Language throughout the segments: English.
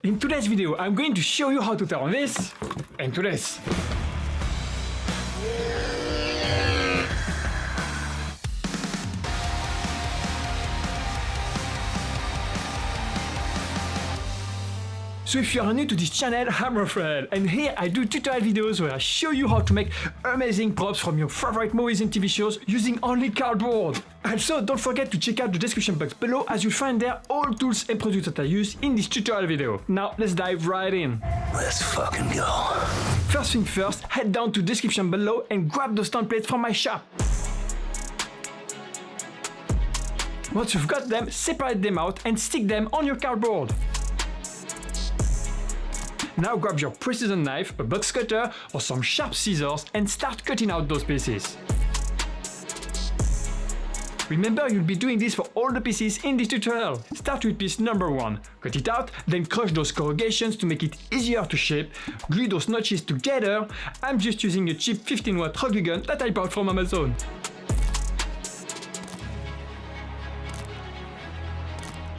In today's video, I'm going to show you how to turn this into this. So if you are new to this channel, I'm Rafael, and here I do tutorial videos where I show you how to make amazing props from your favorite movies and TV shows using only cardboard. Also, don't forget to check out the description box below as you'll find there all tools and products that I use in this tutorial video. Now let's dive right in. Let's fucking go. First thing first, head down to the description below and grab those templates from my shop. Once you've got them, separate them out and stick them on your cardboard. Now grab your precision knife, a box cutter or some sharp scissors and start cutting out those pieces. Remember, you'll be doing this for all the pieces in this tutorial. Start with piece number 1. Cut it out, then crush those corrugations to make it easier to shape. Glue those notches together. I'm just using a cheap 15-watt rock glue gun that I bought from Amazon.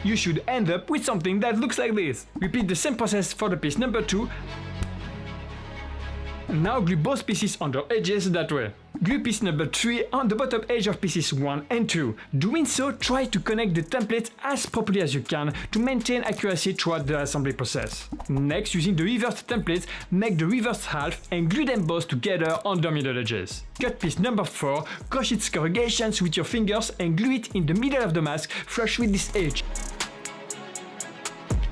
You should end up with something that looks like this. Repeat the same process for the piece number 2. And now glue both pieces on their edges that way. Glue piece number 3 on the bottom edge of pieces 1 and 2. Doing so, try to connect the templates as properly as you can to maintain accuracy throughout the assembly process. Next, using the reversed templates, make the reversed half and glue them both together on the middle edges. Cut piece number 4, crush its corrugations with your fingers and glue it in the middle of the mask flush with this edge.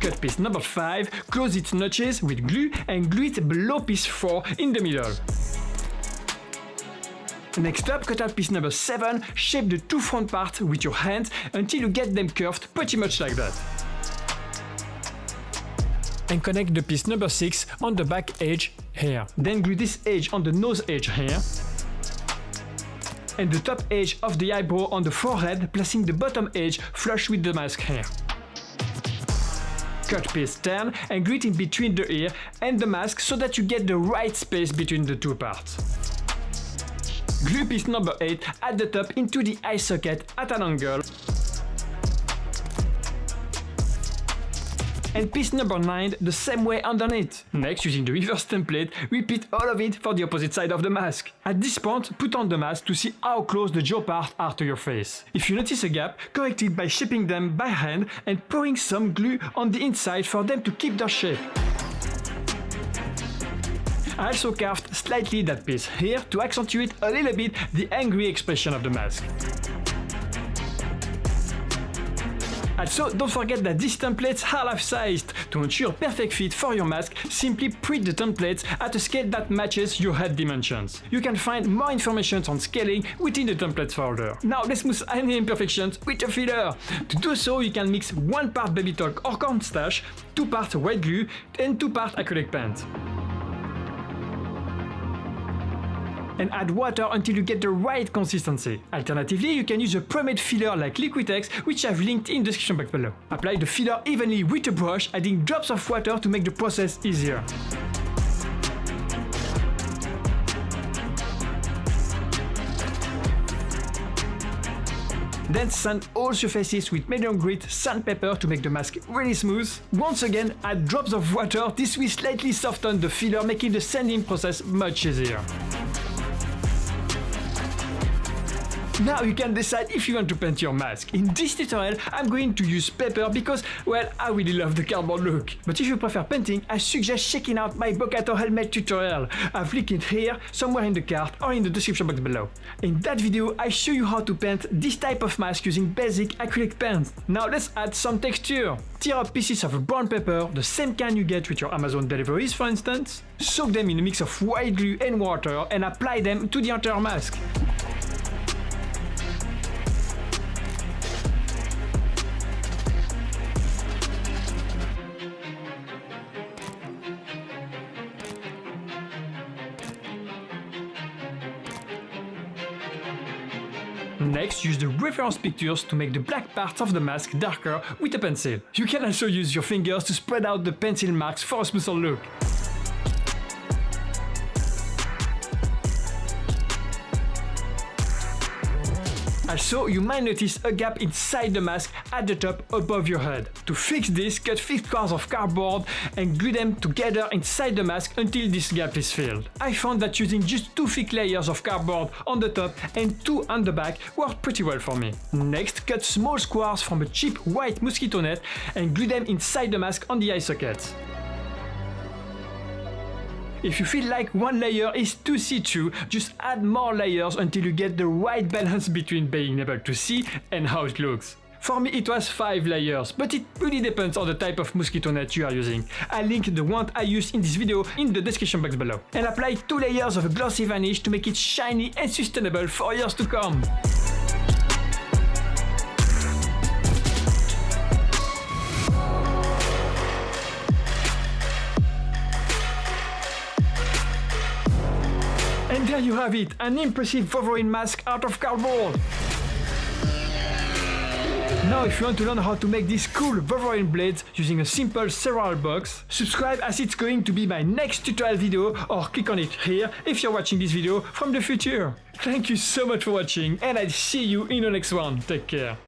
Cut piece number 5, close its notches with glue and glue it below piece 4 in the middle. Next up, cut out piece number 7, shape the two front parts with your hands until you get them curved pretty much like that. And connect the piece number 6 on the back edge here. Then glue this edge on the nose edge here. And the top edge of the eyebrow on the forehead, placing the bottom edge flush with the mask here. Cut piece 10 and glue it in between the ear and the mask so that you get the right space between the two parts. Glue piece number 8 at the top into the eye socket at an angle. And piece number 9 the same way underneath. Next, using the reverse template, repeat all of it for the opposite side of the mask. At this point, put on the mask to see how close the jaw parts are to your face. If you notice a gap, correct it by shaping them by hand and pouring some glue on the inside for them to keep their shape. I also carved slightly that piece here to accentuate a little bit the angry expression of the mask. Also, don't forget that these templates are life-sized. To ensure perfect fit for your mask, simply print the templates at a scale that matches your head dimensions. You can find more information on scaling within the templates folder. Now let's smooth any imperfections with a filler. To do so, you can mix 1 part baby talc or cornstarch, 2 parts white glue and 2 parts acrylic paint. And add water until you get the right consistency. Alternatively, you can use a pre-made filler like Liquitex, which I've linked in the description box below. Apply the filler evenly with a brush, adding drops of water to make the process easier. Then sand all surfaces with medium grit sandpaper to make the mask really smooth. Once again, add drops of water. This will slightly soften the filler, making the sanding process much easier. Now you can decide if you want to paint your mask. In this tutorial, I'm going to use paper because, well, I really love the cardboard look. But if you prefer painting, I suggest checking out my Bocato helmet tutorial. I've linked it here, somewhere in the card or in the description box below. In that video, I show you how to paint this type of mask using basic acrylic paint. Now let's add some texture. Tear up pieces of brown paper, the same kind you get with your Amazon deliveries for instance. Soak them in a mix of white glue and water and apply them to the entire mask. Next, use the reference pictures to make the black parts of the mask darker with a pencil. You can also use your fingers to spread out the pencil marks for a smoother look. Also, you might notice a gap inside the mask at the top above your head. To fix this, cut thick squares of cardboard and glue them together inside the mask until this gap is filled. I found that using just 2 thick layers of cardboard on the top and 2 on the back worked pretty well for me. Next, cut small squares from a cheap white mosquito net and glue them inside the mask on the eye sockets. If you feel like one layer is too see-through, just add more layers until you get the right balance between being able to see and how it looks. For me it was 5 layers, but it really depends on the type of mosquito net you are using. I'll link the one I used in this video in the description box below. And apply 2 layers of a glossy varnish to make it shiny and sustainable for years to come. And there you have it, an impressive Wolverine mask out of cardboard! Now if you want to learn how to make these cool Wolverine blades using a simple cereal box, subscribe as it's going to be my next tutorial video, or click on it here if you're watching this video from the future. Thank you so much for watching and I'll see you in the next one. Take care.